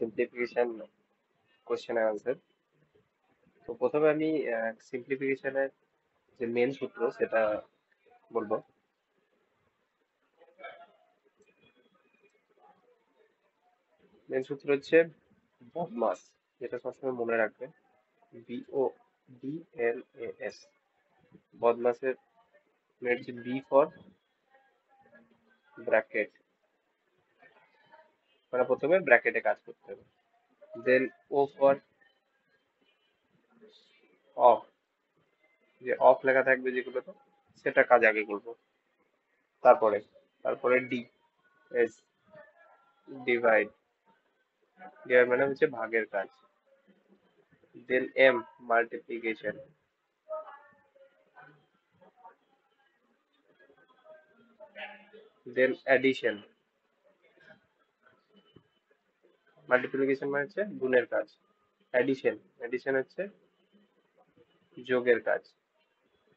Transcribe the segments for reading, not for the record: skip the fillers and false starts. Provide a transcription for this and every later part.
Simplification question answer. তো প্রথমে আমি সিম্পলিফিকেশনের যে মেন সূত্র সেটা বলবো। মেন সূত্র হচ্ছে বদমাস, যেটা সবসময় মনে রাখবে, BODMAS। বদমাসের হচ্ছে বি ফর ব্র্যাকেট, মানে প্রথমে ব্র্যাকেটে কাজ করতে হবে। দেন ও ফর অফ, যে অফ লেখা থাকবে যেগুলোতে সেটা কাজ আগে করবো। তারপরে তারপরে ডি, এস, ডিভাইড। ডিভাইড মানে হচ্ছে ভাগের কাজ। দেন এম, মাল্টিপ্লিকেশন। দেন অ্যাডিশন। মাল্টিপ্লিকেশন মানে হচ্ছে গুণের কাজ। অ্যাডিশন, অ্যাডিশন হচ্ছে যোগের কাজ।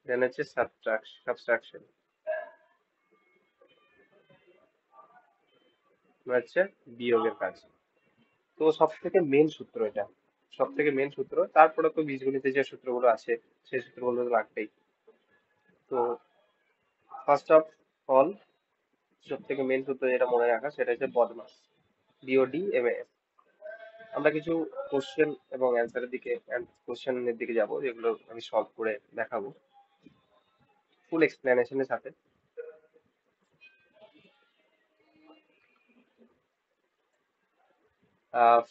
দেন হচ্ছে সাবট্রাকশন মানে হচ্ছে বিয়োগের কাজ। তো সব থেকে মেন সূত্র এটা, সব থেকে মেন সূত্র। তারপরে তো বীজগণিতে যে সূত্রগুলো আছে সেই সূত্রগুলো তো লাগবেই। তো ফার্স্ট অফ অল, সব থেকে মেন সূত্র যেটা মনে রাখা সেটা হচ্ছে বদমাস, BODMAS। আমরা কিছু কোশ্চেন এবং অ্যান্সারের দিকে, কোশ্চেনের দিকে যাব, যেগুলো আমি সলভ করে দেখাবো ফুল এক্সপ্লেনেশনের সাথে।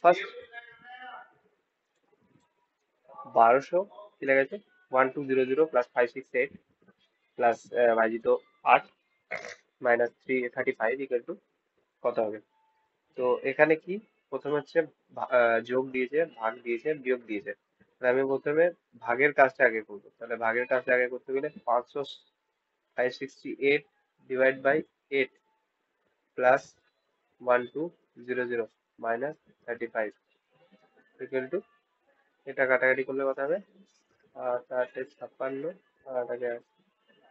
ফার্স্ট 1200 কি লেগেছে, 1200 plus 568 plus Bajit 8 minus 335 equal to কত হবে? তো এখানে কি, প্রথমে হচ্ছে যোগ দিয়েছে, ভাগ দিয়েছে, বিয়োগ দিয়েছে। তাহলে আমি প্রথমে ভাগের কাজটা আগে করবো। তাহলে ভাগের কাজটা আগে করতে গেলে 568 divide by 8 plus 1200 minus 35 equal to, এটা কাটাকাটি করলে কত হবে? 8 8 56, 8 8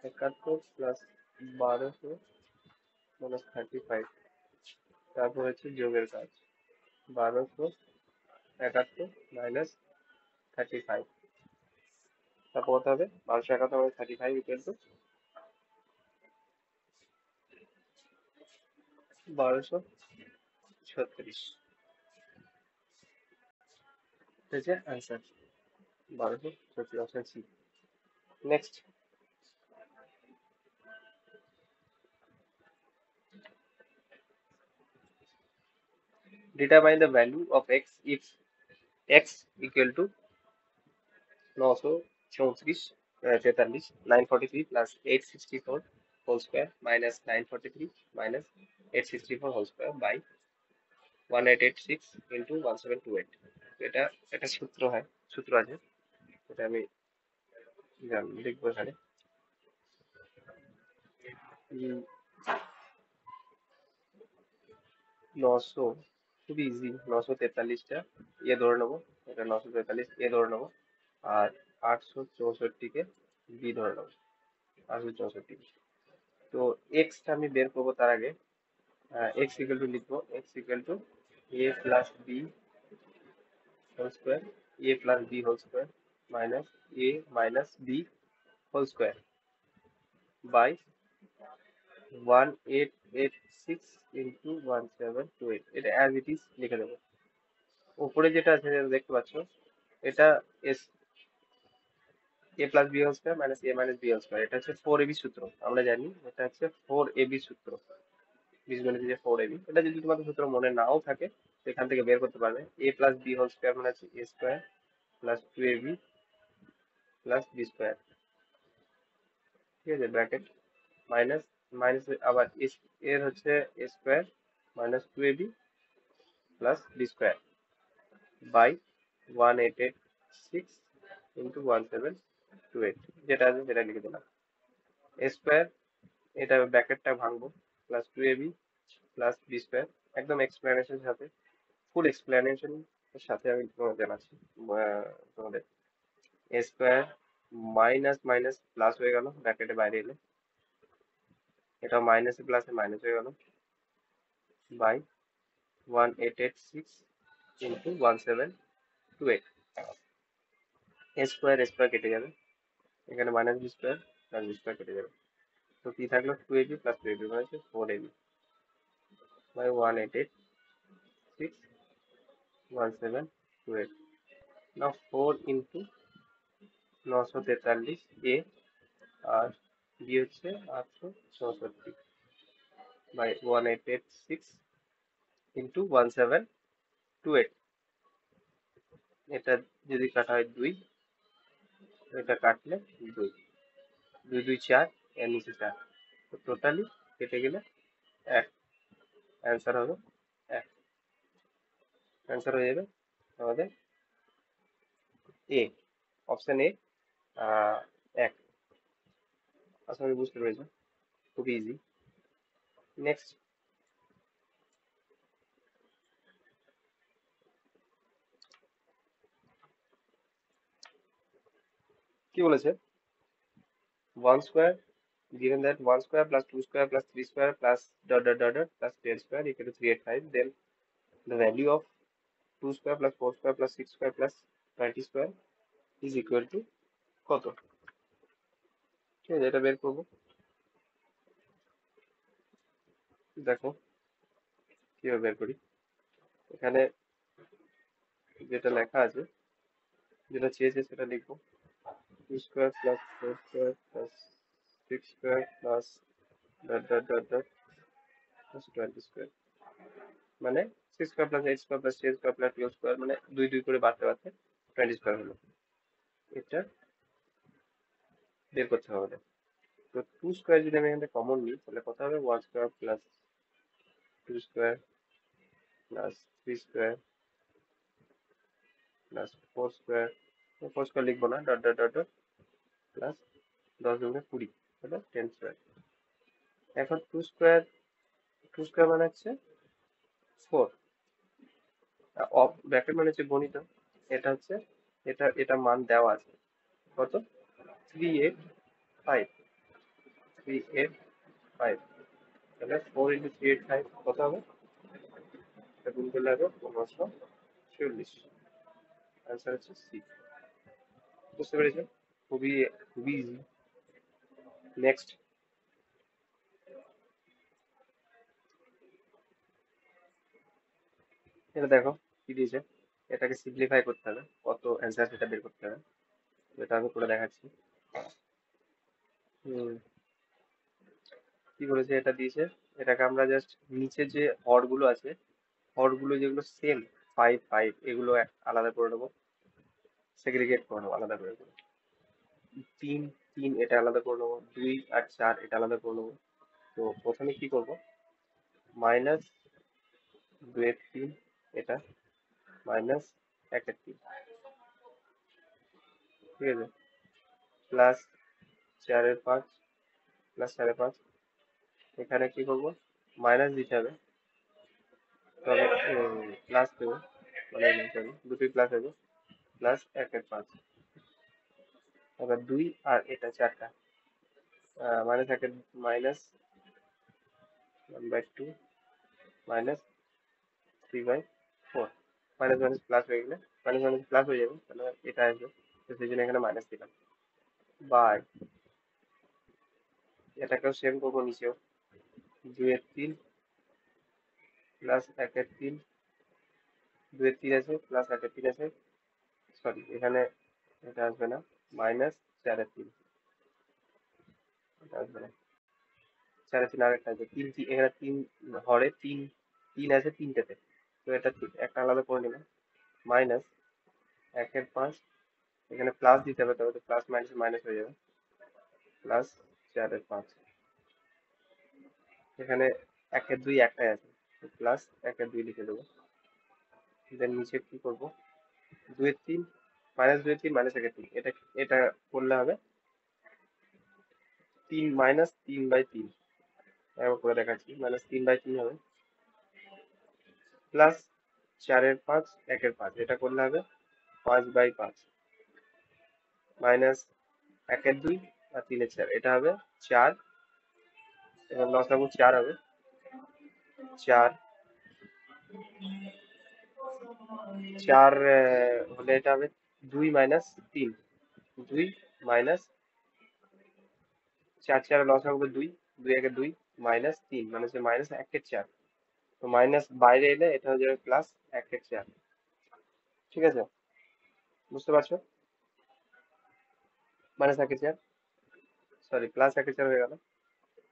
71 প্লাস 1200 মাইনাস 35। তারপর হচ্ছে যোগের কাজ, 1271 মাইনাস 35। তারপর কত হবে? 1271 মাইনাস 35 ইকুয়াল টু 1236। ঠিক আছে, answer 1236, option C. Next, determine the value of x if x equal to 934 43 943 plus 864 whole square minus 943 minus 864 whole square by 1886 into 1728। এটা একটা সূত্র হয়, সূত্র আছে, এটা আমি লিখবো এখানে। উম, 900, খুবই ইজি, 943টা ধরে নেবো, এটা 943 ধরে নেবো। আর 864-কে বি ধরে নেবো, 864। তো এক্সটা আমি বের করবো তার আগে এক্স ইকুয়াল টু লিখবো, X equal to A plus B whole square, A plus B whole square minus A minus B whole square by 1886 into 1728। এটা অ্যাজ ইট ইজ লিখে দেবো। উপরে যেটা আছে যেটা দেখতে পাচ্ছ, এটা এস, A plus B whole square minus A minus B whole square, এটা হচ্ছে 4AB সূত্র। আমরা জানি এটা হচ্ছে 4AB সূত্র, বীজগণিতে যে 4AB। এটা যদি তোমাদের সূত্র মনে নাও থাকে তো এখান থেকে বের করতে পারবে। A plus B whole square মানে হচ্ছে A square plus 2AB plus B square, ঠিক আছে, ব্র্যাকেট মাইনাস মাইনাস আবার এর হচ্ছে A square minus 2AB plus B square by 1886 into 1728, যেটা আছে সেটা লিখে দিলাম। এ স্কোয়ার, এটা ব্র্যাকেটটা ভাঙবো, plus 2AB plus B square, একদম এক্সপ্লেনেশন সাথে, ফুল এক্সপ্লেনেশন এর সাথে আমি তোমাদের জানাচ্ছি। তোমাদের A square minus minus plus হয়ে গেল ব্র্যাকেটে বাইরে এলে, এটা মাইনাসে প্লাসে মাইনাস হয়ে গেল বাই 1886 ইন্টু 1728। এ স্কোয়ার কেটে যাবে, এখানে minus B square plus B square কেটে যাবে। তো কি থাকলো 2ab প্লাস 2ab মানে হচ্ছে 4ab by 18861728। Now 4 into 943 A আর বি হচ্ছে 864 বাই 1886 ইন্টু 1728। এটা যদি কাটা হয় 2, এটা কাটলে 2, 2 2 4, এর নিচে 4, তো টোটালি কেটে গেলে 1। অ্যান্সার হবে 1। অ্যান্সার হয়ে যাবে আমাদের এ, অপশন এ 1। আশা করি বুঝতে পেরেছো, খুবই ইজি। নেক্সট কি বলেছে, 1 square given that 1 square plus 2 square plus 3 square plus dot dot dot dot plus 10 square equal to 385, then the value of 2 square plus 4 square plus 6 square plus 20 square is equal to কত? ঠিক আছে, এটা বের করবো। দেখো কিভাবে বের করি। এখানে যেটা লেখা আছে, যেটা চেয়েছে সেটা লিখবো। 2 square plus 4 square plus 6 square plus dot dot dot dot plus 20 square, মানে 6 square plus 8 square plus 10 square plus 12 square, মানে 2 2 করে বাড়তে বাড়তে 20 square হলো। এটা বের করতে হবে। তো 2 স্কোয়ার যদি আমি এখানে কমন নিই তাহলে কত হবে, 1 square plus 2 square plus 3 square plus 4 square, 4 square লিখবো না, dot dot dot dot plus 10 দুগুণে 20 তাহলে 10 স্কোয়ার। এখন 2 স্কোয়ার মানে হচ্ছে 4, অফ ব্র্যাকেট মানে হচ্ছে গণিত, এটা হচ্ছে এটা মান দেওয়া আছে কত, 385, 385, তাহলে 4 ইন্টু 385 কত হবে, এটা গুণ করলে হবে 1540। অ্যান্সার হচ্ছে সি। বুঝতে পেরেছো, খুবই খুবই ইজি। নেক্সট এটা দেখো কি দিয়েছে, এটাকে সিম্পলিফাই করতে হবে, কত অ্যান্সার সেটা বের করতে হবে, যেটা আমি করে দেখাচ্ছি। হুম, কি বলেছে, এটা দিয়েছে, এটাকে আমরা জাস্ট নিচে যে হরগুলো আছে, হরগুলো যেগুলো সেম 5 5 এগুলো আলাদা করে নেবো, সেগ্রিগেট করে নেবো আলাদা করে নেবো। 3 3 এটা আলাদা করে নেবো, 2 আর 4 এটা আলাদা করে নেবো। তো প্রথমে কি করব, মাইনাস 2 এর 3 এটা মাইনাস 1 এর 3, ঠিক আছে, প্লাস 4 এর 5 প্লাস 5.5। এখানে কি করব, মাইনাস দিতে হবে, তবে প্লাস দেবো, মানে দুটোই প্লাস হবে, প্লাস 1 এর 5, এবার 2 আর এটা 4টা মাইনাস 1 এর minus 1/2 minus 3/4, minus minus plus হয়ে গেলে মাইনাস মাইনাস প্লাস হয়ে যাবে, তাহলে এটা আসবে, তো সেই জন্য এখানে মাইনাস দিলাম, বাই এটাকেও সেম করবো নিচেও, 2 এর 3 প্লাস 1 এর 3, 2 এর 3 আছে প্লাস 1 এর 3 আছে, সরি এখানে এটা আসবে না, মাইনাস 4 এর 3, এটা আসবে না, 4 এর 3 আরেকটা আছে, 3 এখানে 3 হরে 3 3 আছে তিনটেতে, তো এটা একটা আলাদা করে নিলাম, মাইনাস 1 এর 5, এখানে প্লাস দিতে হবে, তবে তো প্লাস মাইনাস মাইনাস হয়ে যাবে, প্লাস 4 এর 5, এখানে 1 এর 2 একটাই আছে, প্লাস 1 এর 2 লিখে দেবো। দেন নিচে কি করব, 2 এর 3 মাইনাস 2 এর 3 মাইনাস 1 এর 3, এটা এটা করলে হবে 3 মাইনাস 3/3, এবার করে দেখাচ্ছি, মাইনাস 3/3 হবে, প্লাস 4 এর 5 1 এর 5, এটা করলে হবে 5/5, মাইনাস 1 এর 2 আর 3 এর 4, এটা হবে 4, এবার লসাগু 4 হবে, 4 চার হলে এটা হবে 2 মাইনাস 3, 2 মাইনাস 4, 4 লসাগু হবে 2, 2 একে 2 মাইনাস 3 মানে হচ্ছে মাইনাস 1/4। তো মাইনাস বাইরে এলে এটা হয়ে যাবে প্লাস 1/4। ঠিক আছে, বুঝতে পারছো? মাইনাস 1/4, সরি প্লাস 1/4 হয়ে গেল।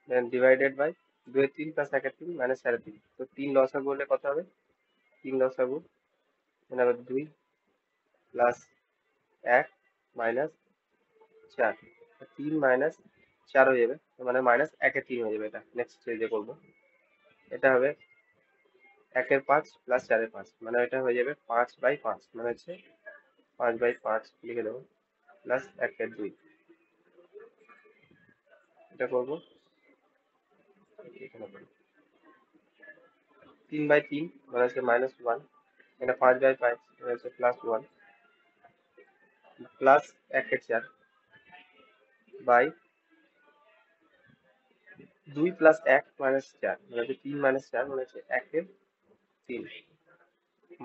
দেন ডিভাইডেড বাই 2/3 প্লাস 1/3 মাইনাস 3.5। তো 3 লসাগু হলে কত হবে? 3 লসাগু মানে হবে 2 প্লাস 1 মাইনাস 4। 3 মাইনাস 4 হয়ে যাবে, মানে মাইনাস 1/3 হয়ে যাবে। এটা নেক্সট যে করবো, এটা হবে 1/5 প্লাস 4/5 মানে এটা হয়ে যাবে 5/5 মানে হচ্ছে 5/5 লিখে দেবো প্লাস 1/2। এটা করবো এখানে 3/3 মানে হচ্ছে -1, এটা 5/5 মানে হচ্ছে +1 প্লাস 1/4 বাই 2 প্লাস 1 মাইনাস 4 মানে হচ্ছে 3 মাইনাস 4 মানে হচ্ছে 1/3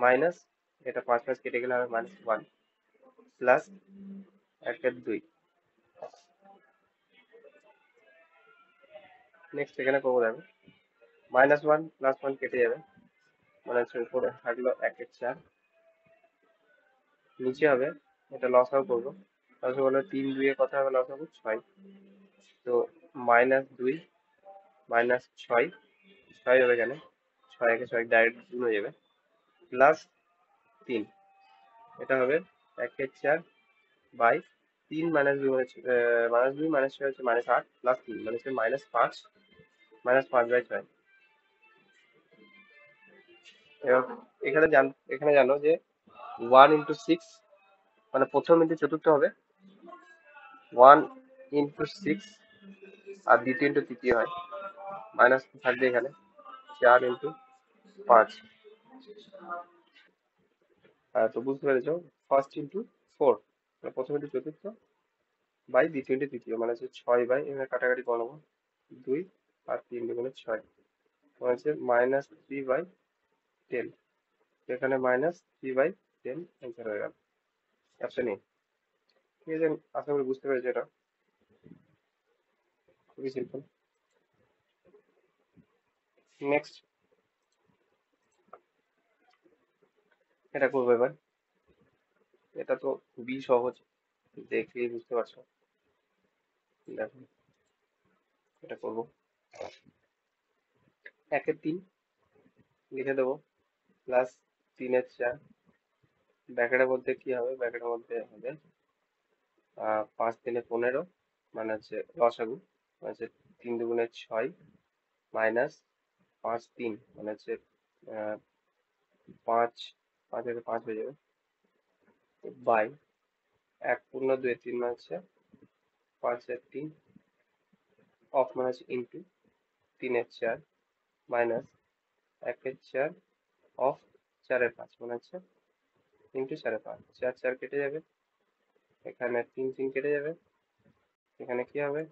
মাইনাস এটা 5 5 কেটে গেলে হবে -1 প্লাস 1/2। নেক্সট এখানে করবো, দেখো -1 +1 কেটে যাবে মানে হচ্ছে উপরে থাকলো 1/4, নিচে হবে এটা লসাগু করবো। লসাগু হলো 3 2 এ কত হবে লসাগু 6। তো -2 -6, 6 হবে এখানে, 6 একে 6 ডাইরেক্ট গুণ হয়ে যাবে প্লাস 3। এটা হবে 1/4 বাই 3 -2 হচ্ছে -2 -6 হচ্ছে -8 প্লাস 3 মানে হচ্ছে -5 -5/6। এবার এখানে জানো যে 1 ইন্টু 6 মানে প্রথম ইন্টু চতুর্থ হবে 1 ইন্টু 6 আর দ্বিতীয় ইন্টু তৃতীয় হয়, মাইনাস থাকবে এখানে 4 ইন্টু 5। তো বুঝতে পেরেছো, ফার্স্ট ইন্টু 4 প্রথম ইন্টু চতুর্থ বাই দ্বিতীয় ইন্টু তৃতীয় মানে হচ্ছে 6 বাই, এখানে কাটাকাটি করে নেবো 2 আর 3 দুগুণে 6 মানে হচ্ছে -3/10। এখানে -3/10 অ্যান্সার হয়ে গেল অপশন এ। ঠিক আছে, আশা করি বুঝতে পেরেছো, এটা খুবই সিম্পল। নেক্সট এটা করবো এবার, এটা তো খুবই সহজ, দেখলেই বুঝতে পারছো। দেখো এটা করবো 1/3 লিখে দেবো প্লাস 3/4, ব্র্যাকেটের মধ্যে কি হবে, ব্র্যাকেটের মধ্যে হবে 5 3 15 মানে হচ্ছে লসাগু মানে হচ্ছে 3 দুগুণে 6 মাইনাস 5 3 মানে হচ্ছে 5, 5 এর 5 হয়ে যাবে বাই 1 পূর্ণ 2 3 মানে হচ্ছে 5 এর 3 অফ মানে হচ্ছে ইন্টু 3/4 মাইনাস 1/4 অফ 4/5 মানে হচ্ছে ইন্টু 4/5। 4 4 কেটে যাবে, এখানে 3 3 কেটে যাবে, এখানে কি হবে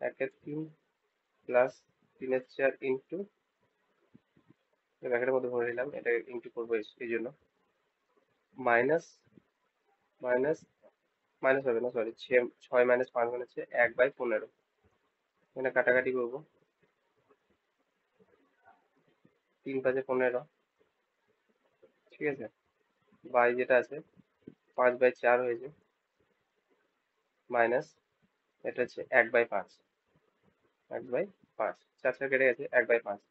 1/3 প্লাস 3/4 ইন্টু, ব্র্যাকেটের মধ্যে ভরে নিলাম, এটা ইন্টু করবো এই জন্য মাইনাস মাইনাস মাইনাস হবে না, সরি 6 -5 মানে হচ্ছে 1/15। এখানে কাটাকাটি করবো 3 5 15, ঠিক আছে, বাই যেটা আছে 5/4 হয়েছে মাইনাস এটা হচ্ছে 1/5, 1/5 4 4 কেটে গেছে 1/5।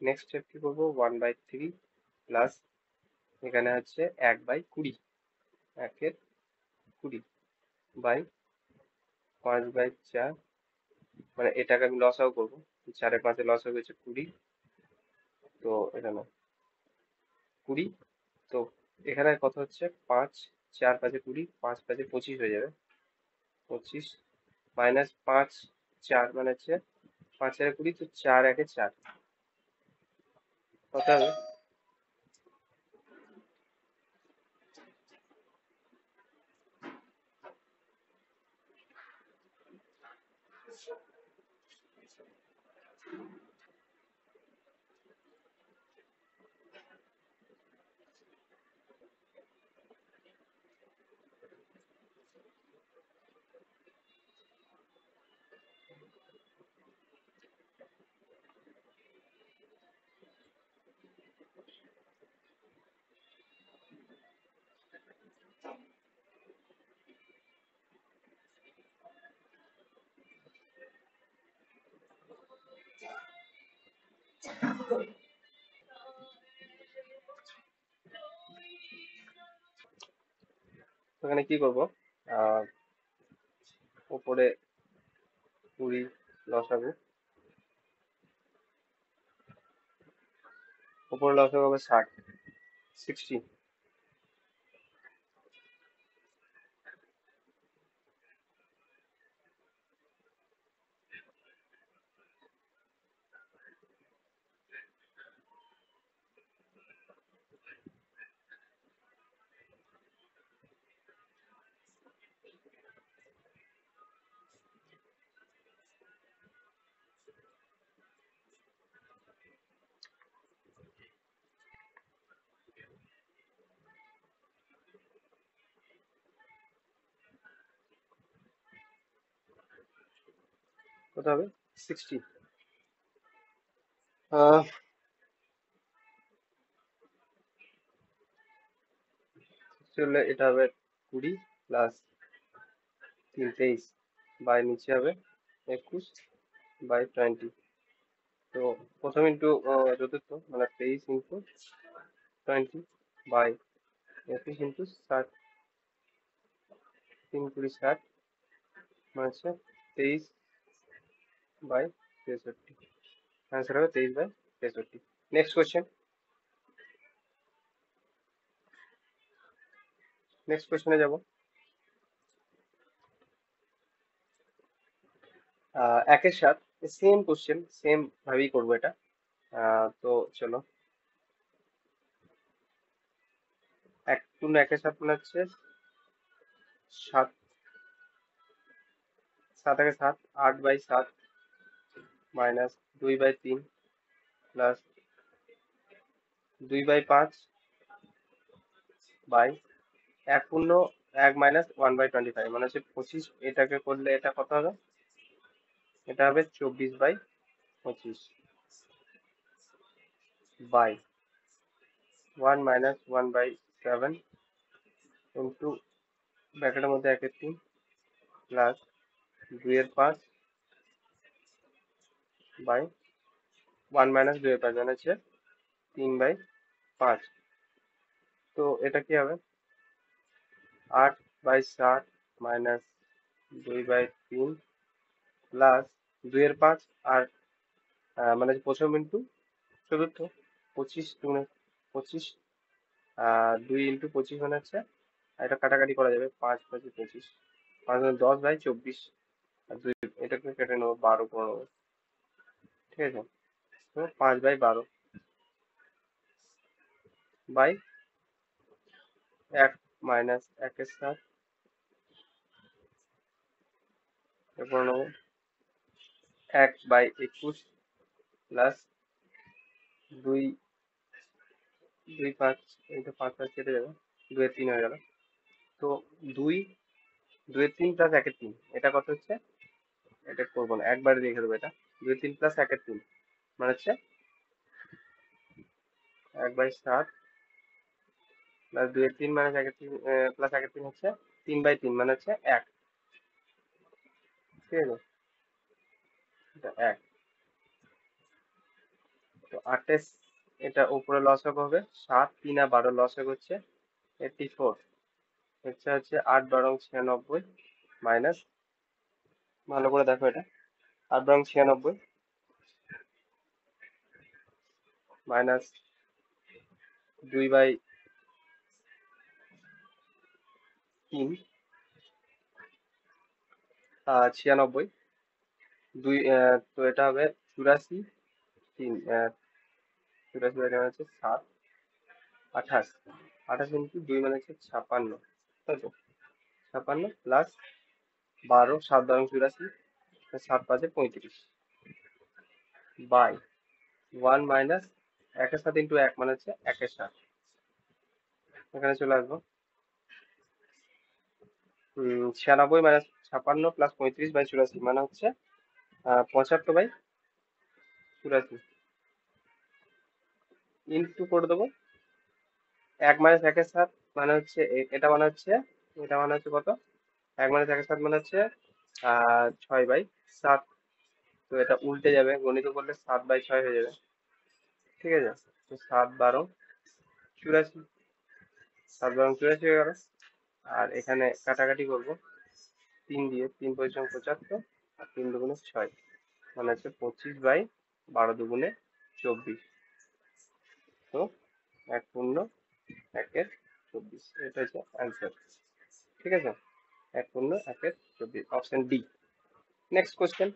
নেক্সট স্টেপ কি করবো 1/3 প্লাস এখানে হচ্ছে 1/20, 1/20 বাই 5/4 মানে এটাকে আমি লসাগু করবো, 4 5 লসাগু হচ্ছে 20। তো এখানে 20, তো এখানে কত হচ্ছে 5 4 5 20, 5 5 25 হয়ে যাবে 25 মাইনাস 5 4 মানে হচ্ছে 5 4 20, তো 4 1 4 কত হবে এখানে কি করবো, উপরে 20 লসাগু, উপরে লসাগু হবে 60। কত হবে? 60। আহ চলে এটা হবে 20 প্লাস 3 23 বাই নিচে হবে 21 বাই 20। তো প্রথম ইন্টু চতুর্থ মানে 23 ইন্টু 20 বাই 21 ইন্টু 60, 3 20 60 মানে হচ্ছে 23 বাই 63। आंसर হবে 23 বাই 63। নেক্সট কোশ্চেন, নেক্সট কোশ্চেনে যাব। একের সাথে সেম কোশ্চেন, সেম ভাবেই করবো এটা। তো চলো, এক শূন্য একের সাথে মানে হচ্ছে 7, 7 একে 7, 8 by 7 minus 2 by 3 plus 2 by 5 by 1 শূন্য 1 মাইনাস 1 বাই 25 মানে হচ্ছে 25। এটাকে করলে এটা কত হবে? এটা হবে 24 by 25 by 1 minus 1 by 7 into ব্র্যাকেটের মধ্যে 1 এর 3 প্লাস 2 এর 5 বাই 1 মাইনাস 2 এর 5 মানে হচ্ছে 3 বাই 5। তো এটা কি হবে? 8 বাই 7 মাইনাস 2 বাই 3 প্লাস 2 এর 5 আর মানে প্রথম ইন্টু চতুর্থ 25 2 25, 2 ইন্টু 25 মানে হচ্ছে, এটা কাটাকাটি করা যাবে, 5 5 25, 5 10 বাই 24 আর 2 এটাকে কেটে নেবো, 12 করে নেবো। ঠিক আছে, তো 5 বাই 12 বাই 1 মাইনাস 1 এর 7 এরপর নেবো 1 বাই 21 প্লাস 2 2 5, এটা 5 5 কেটে যাবে, 2 এর 3 হয়ে গেল। তো 2 2 এর 3 প্লাস 1 এর 3 এটা কত হচ্ছে? এটা করবো না, একবারে রেখে দেবো। এটা 2 এর 3 প্লাস 1 এর 3 মানে হচ্ছে 1 বাই 7 প্লাস 2 এর 3 মাইনাস 1 এর 3 প্লাস 1 এর 3 হচ্ছে 3 বাই 3 মানে হচ্ছে 1। ঠিক আছে, এটা 1। তো 8 এর এটা উপরে লসাগু হবে 7, 3 আর 12 লসাগু হচ্ছে 84। হচ্ছে 8 12 96 মাইনাস, ভালো করে দেখো এটা, 8 12 96 মাইনাস 2 বাই 3 96, 2 তো এটা হবে 84, 3 84 বাই হচ্ছে 7 28, 28 ইন্টু 2 মানে হচ্ছে 56, তাই তো 56 প্লাস 12 7 12 84 7 5 35 বাই 1 মাইনাস 1 এর সাথে ইন্টু 1 মানে হচ্ছে 1 এর সাথে। এখানে চলে আসবো, 96 মাইনাস 56 প্লাস 35 বাই 84 মানে হচ্ছে 75 বাই 84 ইন্টু করে দেবো 1 মাইনাস 1 এর সাথে মানে হচ্ছে এটা মানে হচ্ছে, এটা মানে হচ্ছে কত? 1 মাইনাস 1 এর সাথে মানে হচ্ছে 6 বাই 7। তো এটা উল্টে যাবে, গণিত করলে 7 বাই 6 হয়ে যাবে। ঠিক আছে, তো 7 12 84, 7 12 84 হয়ে গেল। আর এখানে কাটাকাটি করব 3 দিয়ে, 3 পঁচিশ 75 আর 3 দুগুণে 6, মানে হচ্ছে 25/12 দুগুণে 24। তো 1.1/24, এটা হচ্ছে অ্যান্সার। ঠিক আছে, 1.1/24, option D. Next question.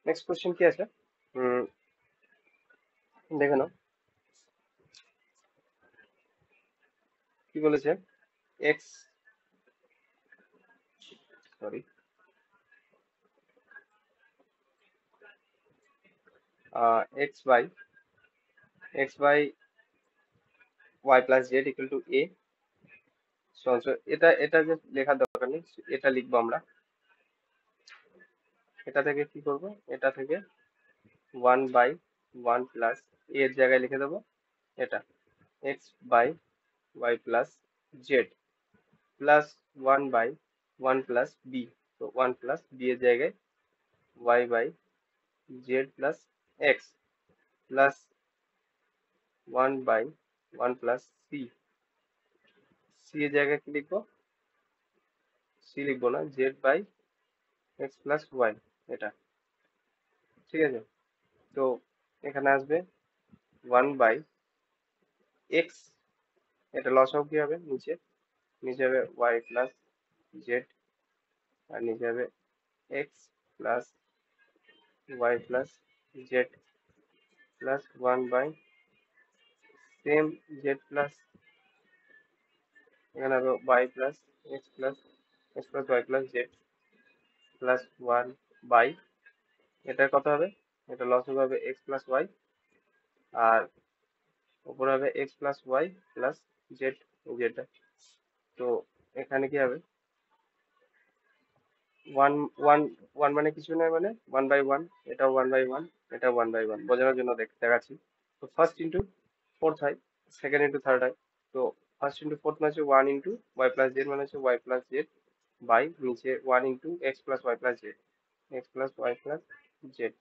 Next question কি আছে, দেখে নাও কি বলেছে। X, sorry, X by Y plus Z equal to A. এটা এটা যে লেখার দরকার নেই, এটা লিখবো আমরা। এটা থেকে কি করব, এটা থেকে 1/1 প্লাস এর জায়গায় লিখে দেবো এটা X by Y plus Z plus 1/1 plus B. তো 1 প্লাস বি এর জায়গায় Y by Z plus x plus 1/1 plus C. C এর জায়গায় কি লিখবো, সি লিখবো না, Z by x plus Y, এটা। ঠিক আছে, তো এখানে আসবে 1/x, এটা লসাগু কি হবে, নিচে নিচে হবে ওয়াই প্লাস জেড, আর নিচে হবে X plus Y plus Z plus 1 by same Z plus, এখানে হবে Y plus x plus Y plus Z plus 1 by, এটা কত হবে, এটা লসাগু হবে এক্স প্লাস ওয়াই, আর উপরে হবে X plus Y plus Z, Z. তো এখানে কি হবে, ওয়ান ওয়ান ওয়ান মানে কিছু নয়, মানে 1/1, এটা 1/1, এটা 1/1, বোঝানোর জন্য দেখাচ্ছি। তো ফার্স্ট ইন্টু ফোর্থ হয়, সেকেন্ড ইন্টু থার্ড হয়। তো ফার্স্ট ইন্টু ফোর্থ মানে হচ্ছে 1 ইন্টু ওয়াই প্লাস জেড, মানে হচ্ছে ওয়াই প্লাস জেড বাই নিচে 1 into X plus Y plus Z, X plus Y plus Z.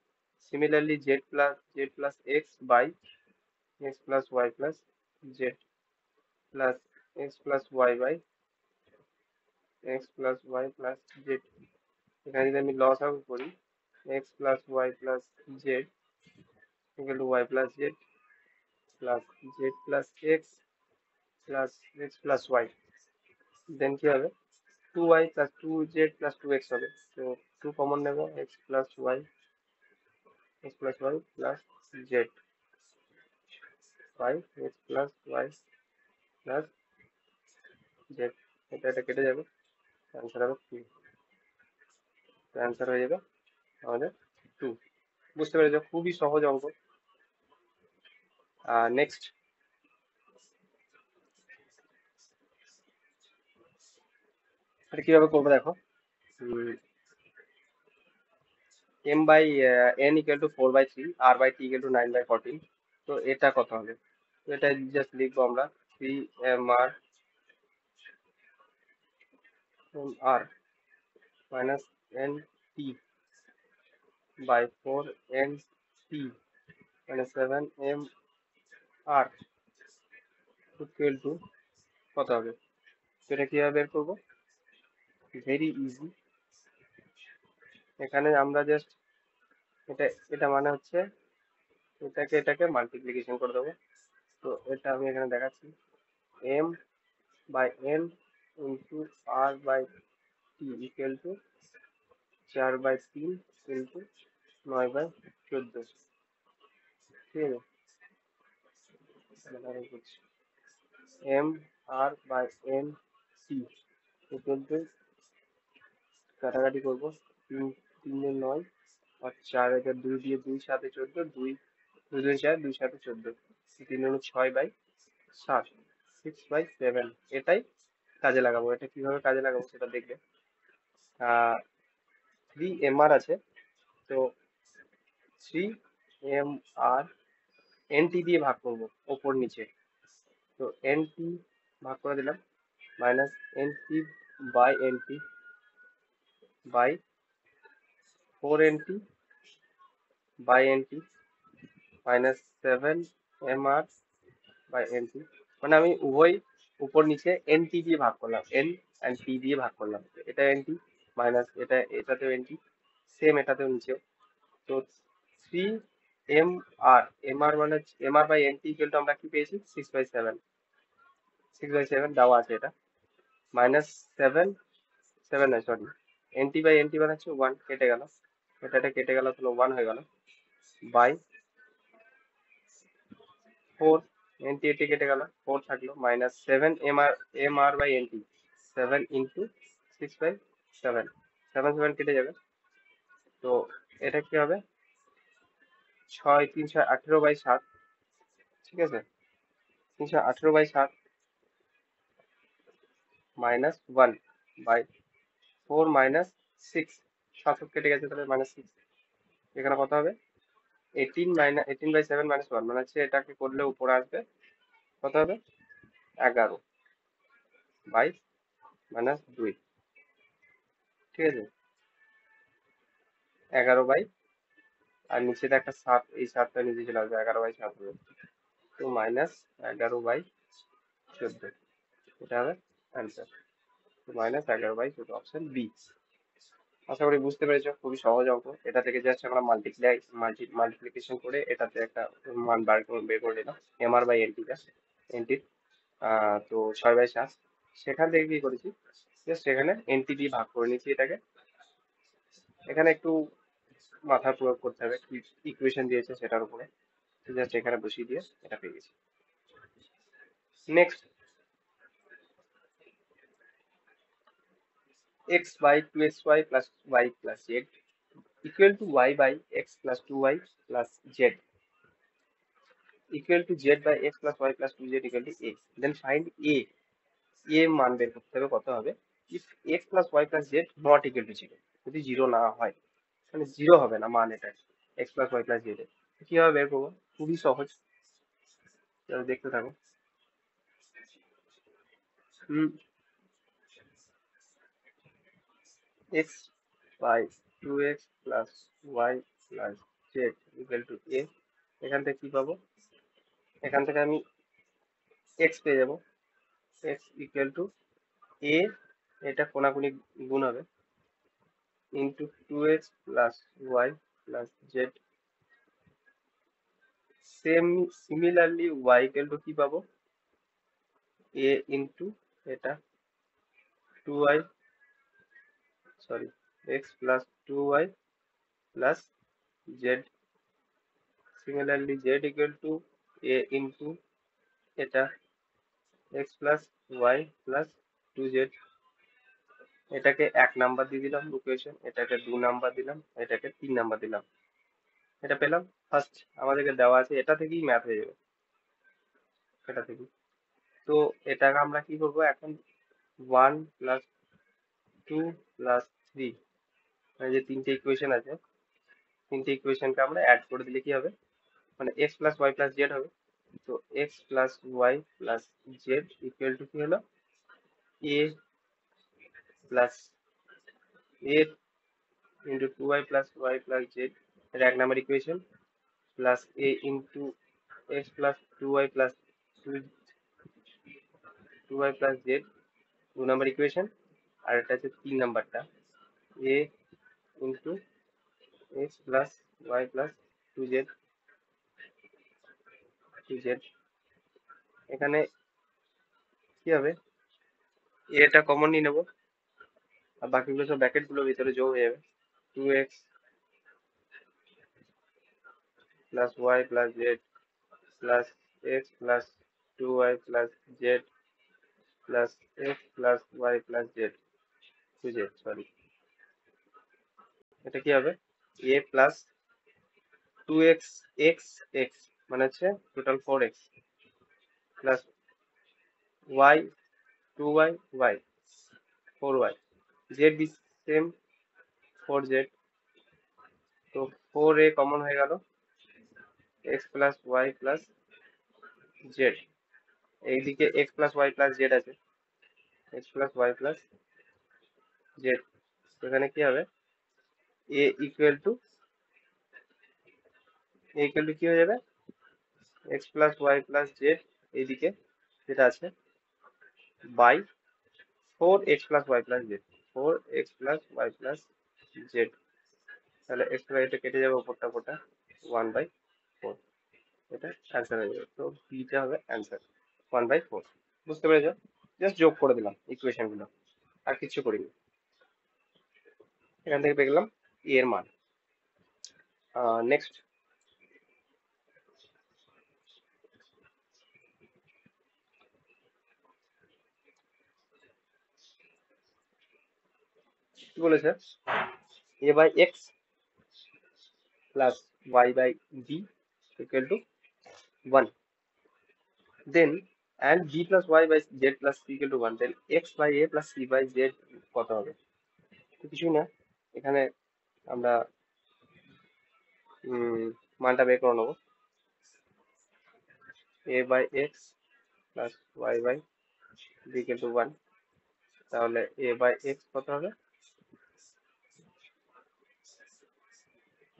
Similarly Z plus x by x plus Y plus Z plus x plus Y by x plus Y plus Z. এখানে যদি আমি লসাগু করি, X plus Y plus Z equal to Y plus Z plus Z plus x plus x plus Y, then কি হবে, 2y plus 2z plus 2x হবে। তো 2 common নেব, x plus y plus Z by x plus Y plus Z, এটা কেটে যাবে, answer হবে 2। Answer হয়ে যাবে আমাদের 2। বুঝতে পেরেছো, খুবই সহজ অঙ্ক। নেক্সট, এটা কিভাবে করবো দেখো। m/n = 4/3, r/t = 9/14। তো এটা কত হবে, তো এটা জাস্ট লিখবো আমরা 3mr minus nt by 4nt minus 7mr equal to কত হবে। তো এটা কিভাবে বের করবো, ভেরি ইজি। এখানে আমরা জাস্ট এটা এটা মানে হচ্ছে এটাকে মাল্টিপ্লিকেশন করে দেবো। তো এটা আমি এখানে দেখাচ্ছি, m/n into r/t equal to 4/3 into 9/14। ঠিক আছে, তাহলে আমি বলছি m/n/t ইকুয়াল টু, কাটাকাটি করবো, 3 3 9 আর 4 হাজার 2 দিয়ে 2 7 14, 2 2 2 4, 2 7 14, 3 6/7, 6/7। এটাই কাজে লাগাবো, এটা কিভাবে কাজে লাগাবো সেটা দেখবে। 3mr আছে, তো 3mr দিয়ে ভাগ করব ওপর নিচে। তো nt ভাগ করে দিলাম, minus nt by 4nt by nt minus 7 M R by N T, মানে আমি উভয় উপর নিচে এন টি দিয়ে ভাগ করলাম, এন অ্যান্ড টি দিয়ে ভাগ করলাম। এটা এন টি মাইনাস এটা, এটাতেও এন টি, সেম এটাতেও নিচেও। তো three M R, M R মানে M R by N T equal to আমরা কি পেয়েছি, 6/7, 6/7 দেওয়া আছে এটা, মাইনাস সেভেন, সেভেন নয় sorry, N T by N T মানে হচ্ছে ওয়ান, কেটে গেল, এটা কেটে গেল, তাহলে ওয়ান হয়ে গেল, বাই ফোর, এন টি এটি কেটে গেল, ফোর থাকলো, minus seven M R by N T, seven into 6/7, seven seven কেটে যাবে। তো এটা কি হবে, ছয় তিন ছয় 18/7, ঠিক আছে, 318/7 minus one by four minus six, সাত কেটে গেছে, তাহলে মাইনাস সিক্স, এখানে কত হবে, 18/7 মাইনাস ওয়ান, মানে হচ্ছে এটাকে করলে উপরে আসবে, কত হবে, 11/-2, ঠিক আছে, 11 বাই, আর নিচে একটা সাত, এই সাতটা নিচে চলে আসবে, 11/7 হবে, তো মাইনাস 11/14, এটা হবে অ্যান্সার, তো -11/14, অপশন বি। আশা করি বুঝতে পেরেছো, খুবই সহজ অঙ্ক, এটা থেকে জাস্ট আমরা মাল্টিপ্লিকেশন করে এটাতে একটা মান বের করে নিলাম, এম আর বাই এনটিটা, এনটির, তো 6/7, সেখান থেকে কি করেছি, জাস্ট এখানে এনটি দিয়ে ভাগ করে নিয়েছি এটাকে, এখানে একটু মাথা প্রয়োগ করতে হবে, কি ইকুয়েশন দিয়েছে সেটার উপরে, জাস্ট এখানে বসিয়ে দিয়ে এটা পেয়ে গেছি। Next, x by 2xy plus y plus z equal to y by x plus 2y plus z equal to z by x plus y plus 2z equal to a. Then find a. a মান বের করতে হবে, কত হবে, if x plus y plus z not equal to 0, যদি 0 না হয়, মানে 0 হবে না মান এটা, x plus y plus z এর, কিভাবে বের করবো, খুবই সহজ, চলো দেখতে থাকো। হুম, x by 2x plus y plus z equal to a, এখান থেকে কি পাবো, এখান থেকে আমি x পেয়ে যাবো, x ইকুয়াল টু a, এটা কোনাকুনি গুণ হবে, into 2x plus Y plus Z, similarly y equal to কি পাবো, a ইন্টু এটা 2y, sorry, x plus 2y plus Z, similarly z equal to a into এটা x plus Y plus 2z, এটাকে 1 number দিয়ে দিলাম equation, এটাকে 2 number দিলাম, এটাকে 3 নাম্বার দিলাম, এটা পেলাম ফার্স্ট, আমাদেরকে দেওয়া আছে, এটা থেকেই ম্যাথ হয়ে যাবে, এটা থেকেই। তো এটাকে আমরা কি করবো এখন, 1 + 2 + 3, মানে যে তিনটে ইকুয়েশন আছে, তিনটে ইকুয়েশনকে আমরা অ্যাড করে দিলে কি হবে, মানে x plus Y plus Z হবে। তো x plus Y plus Z equal to কি হলো, a plus a into 2y plus Y plus Z, এটা 1 number equation, plus a into x plus 2y plus 2y plus Z, 2 number equation, আর এটা হচ্ছে 3 নাম্বারটা, a into x plus Y plus 2z, এখানে কি হবে, এটা কমন নিয়ে নেবো, আর বাকিগুলো সব ব্র্যাকেট গুলো ভিতরে যোগ হয়ে যাবে, 2x plus Y plus Z plus x plus 2y plus Z plus x plus Y plus z, 2z sorry, এটা কি হবে, a plus 2x x x, মানে হচ্ছে টোটাল 4x plus y 2y y 4y, z be same 4z, তো 4a common হয়ে গেল, x plus Y plus z, এইদিকে x plus Y plus z আছে, x plus Y plus Z, এখানে কি হবে, এ ইকুয়াল টু কি হয়ে যাবে, x plus Y plus z এইদিকে যেটা আছে by 4x plus Y plus z, 4x plus Y plus z. তাহলে এক্স প্লাস এটা কেটে যাবে উপরটা উপরটা, 1/4, এটা অ্যান্সার হয়ে যাবে। তো বিটা হবে অ্যান্সার, 1/4। বুঝতে পেরেছো? জাস্ট যোগ করে দিলাম ইকুয়েশন গুলো, আর কিছু করিনি। এখান থেকে পেয়ে গেলাম এ এর মান। নেক্সট কি বলেছে, a by x plus Y by b equal to 1, then and b plus y by z plus c equal to 1, then x by a plus c by z কত হবে? তো কিছুই না, এখানে আমরা মানটা বের করে নেবো, a by x plus y by b equal to 1। তাহলে a by x কত হবে?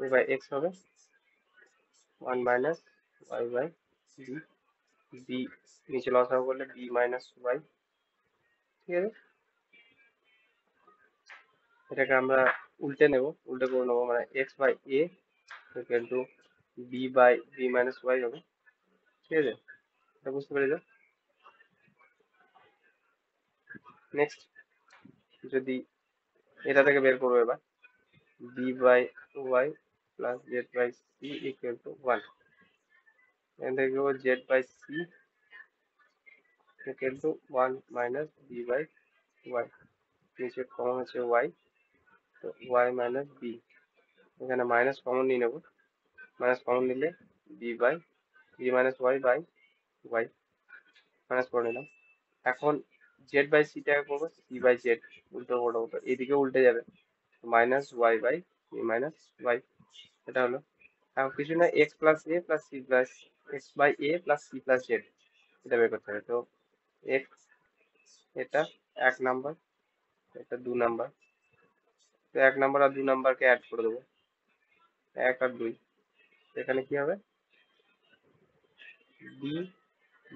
a by x হবে 1 minus y by b, b নিচে লসাগু করলে b minus y, ঠিক আছে? এটাকে আমরা উল্টে নেব, উল্টে করে নেবো, মানে x by a equal to b by b minus y হবে, ঠিক আছে? এটা বুঝতে পেরেছো? নেক্সট যদি এটা থেকে বের করবো এবার, b by y plus z by c equal to 1, এখান থেকে z by c equal to 1 minus b by y, নিচে কমন হচ্ছে y, তো y minus b, এখানে মাইনাস কমন নিয়ে নেবো, মাইনাস কমন নিলে b by b minus y by y, minus করে নিলাম। এখন z by c টাকে করবো c by z, উল্টো করে দেবো, এদিকে উল্টে যাবে, minus y by b minus y, এটা হলো। এখন কিছু না, x plus a plus c plus x by a plus c plus Z, এটা বের করতে হবে। তো এক্স, এটা 1 নাম্বার, এটা 2 নাম্বার, তো 1 নাম্বার আর 2 নাম্বারকে অ্যাড করে দেবো, 1 আর 2, এখানে কি হবে, b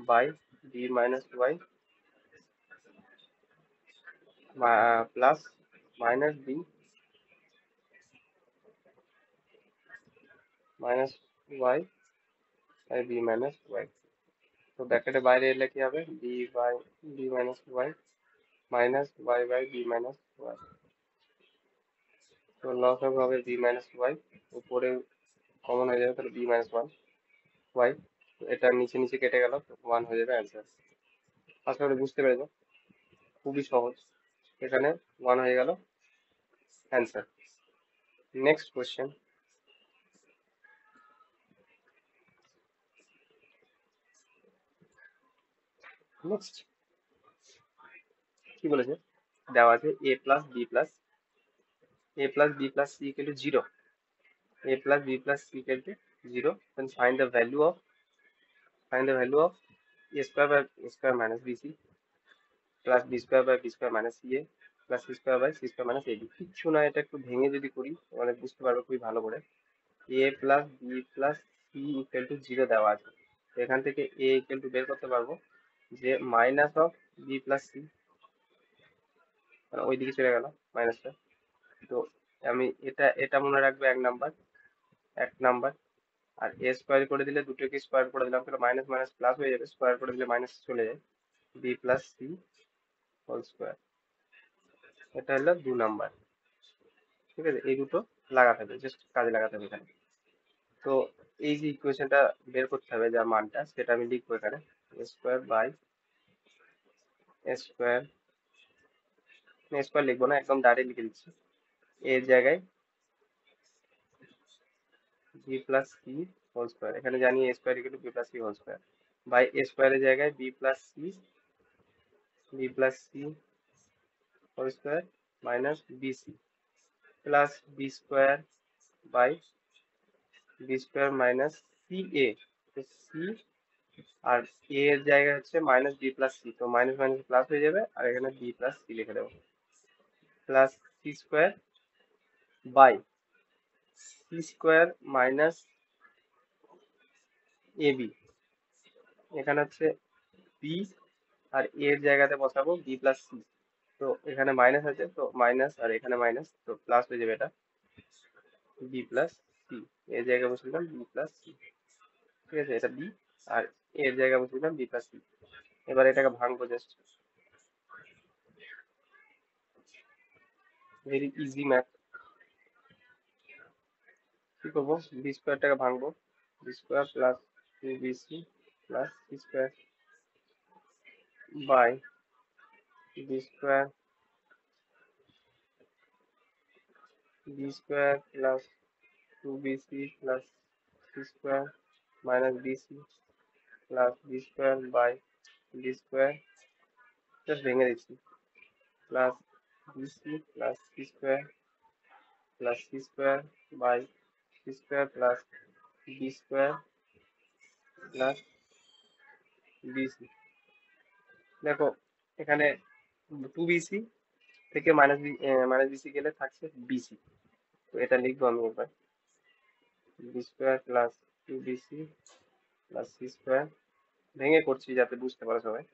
by b minus y plus minus b minus y by b minus y. তো ব্র্যাকেটের বাইরে এলে কি হবে, b by b minus y minus y by b minus y. তো লসাগু হবে বি মাইনাস ওয়াই, উপরে কমন হয়ে যাবে, তাহলে বি মাইনাস ওয়ান ওয়াই, এটা নিচে নিচে কেটে গেল, 1 হয়ে যাবে অ্যান্সার। আশা করি বুঝতে পেরেছো, খুবই সহজ, এখানে 1 হয়ে গেল অ্যান্সার। নেক্সট কোয়েশ্চেন, নেক্সট কি বলেছে, দেওয়া আছে a plus b plus c equal to 0, a plus b plus c equal to 0, then find the value of a square by a square minus bc plus b square by b square minus ca plus c square by c square minus ab। কিচ্ছু না, এটা একটু ভেঙে যদি করি মানে বুঝতে পারবো খুবই ভালো করে। a plus b plus c equal to 0 দেওয়া আছে, তো এখান থেকে a equal to বের করতে পারবো যে minus of b plus c, মানে ওইদিকে চলে গেল মাইনাসটা। তো আমি এটা এটা মনে রাখবো 1 নাম্বার, আর এ স্কোয়ার করে দিলে দুটোকে স্কোয়ার করে দিলাম, তাহলে মাইনাস মাইনাস প্লাস হয়ে যাবে, স্কোয়ার করে দিলে মাইনাস চলে যায়, b plus c whole square, এটা হলো 2 নাম্বার। ঠিক আছে, এই দুটো লাগাতে হবে, জাস্ট কাজে লাগাতে হবে এখানে। তো এই যে ইকুয়েশনটা বের করতে হবে যার মানটা, সেটা আমি লিখবো এখানে, a square by a square, square লিখবো না, একদম ডাইরেক্ট লিখে দিচ্ছি, এর জায়গায় b plus c whole square, এখানে জানি a square equal to b plus c whole square, by a স্কোয়ারের জায়গায় b plus c whole square minus bc plus B square by b square minus c a, তো c আর a এর জায়গায় হচ্ছে minus b plus c, তো minus minus plus হয়ে যাবে, আর এখানে বি প্লাস সি লিখে দেবো, plus c square by c square minus a b, এখানে হচ্ছে বি, আর এর জায়গাতে বসাবো বি প্লাস সি। তো এখানে মাইনাস আছে, তো মাইনাস, আর এখানে মাইনাস, তো প্লাস হয়ে যাবে এটা বি প্লাস সি। এর জায়গায় বসে দিলাম বি প্লাস সি, ঠিক আছে, এটা বি, আর এর জায়গায় বসে দিলাম বি প্লাস সি। এবার এটাকে ভাঙবো জাস্ট, ভেরি ইজি ম্যাথ। কি করবো, বি স্কোয়ারটাকে ভাঙবো, b square plus two b c plus c square by b square, b square plus two b c plus c square minus b c plus B square by b square, just ভেঙে দিচ্ছি, plus b c plus c square plus c square by c square plus B square plus b c. দেখো এখানে two bc থেকে minus bc গেলে থাকছে bc, তো এটা লিখবো আমি এবার, B square plus two bc plus c square, ভেঙে করছি যাতে বুঝতে পারো সবাই,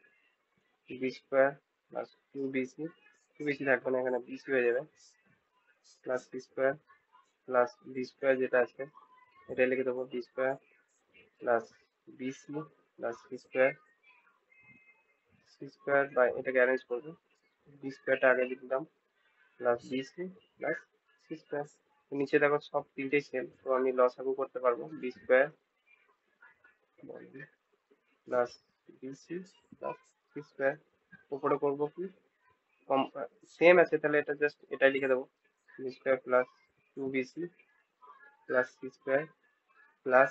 b square plus two bc, two bc থাকবে না, এখানে বিসি হয়ে যাবে, plus c square plus B square যেটা আছে এটা লিখে দেবো, b square plus bc plus c square by, এটাকে অ্যারেঞ্জ করবো, বি স্কোয়ারটা আগে লিখলাম plus bc plus c square. নিচে দেখো সব তিনটেই সেম, তো আমি লসাগু করতে পারবো, b square plus bc plus c square, উপরে করবো কি কম, সেম আছে তাহলে এটা জাস্ট এটাই লিখে দেবো, b square plus two bc plus c square plus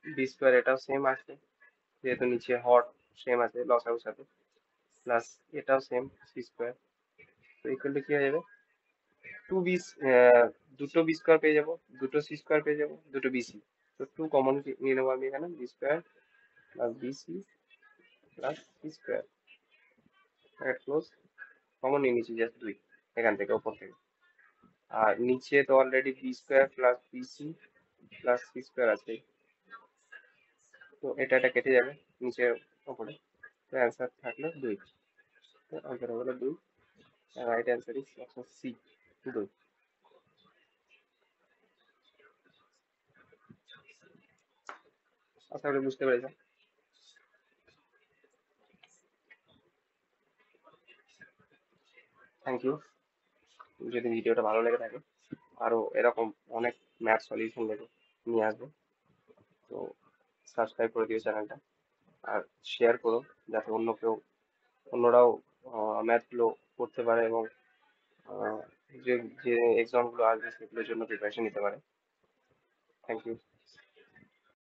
B square, এটাও সেম আছে যেহেতু নিচে হর সেম আছে লসাগুর সাথে, প্লাস এটাও সেম সি স্কোয়ার, তো ইকুয়াল টু কি হয়ে যাবে, টু বি, দুটো বি স্কোয়ার পেয়ে যাবো, দুটো সি স্কোয়ার পেয়ে যাবো, দুটো বিসি, তো টু কমন নিয়ে নেবো আমি এখানে, b square plus bc plus c square, close, common নিয়ে নিচ্ছি জাস্ট দুই এখান থেকে ওপর থেকে, আর নিচে তো already b square plus bc plus c square আছে, তো এটা কেটে যাবে নিচে ওপরে, তো অ্যান্সার থাকলো দুই, তো আনসার হলো দুই, right answer is option c, দুই। আশা করি বুঝতে পেরেছো। Thank you. যদি ভিডিওটা ভালো লেগে থাকে, আরো এরকম অনেক ম্যাথ সলিউশন নিয়ে আসবো, তো সাবস্ক্রাইব করে দিও চ্যানেলটা, আর শেয়ার করো যাতে অন্যরাও ম্যাথগুলো করতে পারে, এবং আহ, যে যে এক্সামগুলো আসবে সেগুলোর জন্য প্রিপারেশন নিতে পারে। Thank you.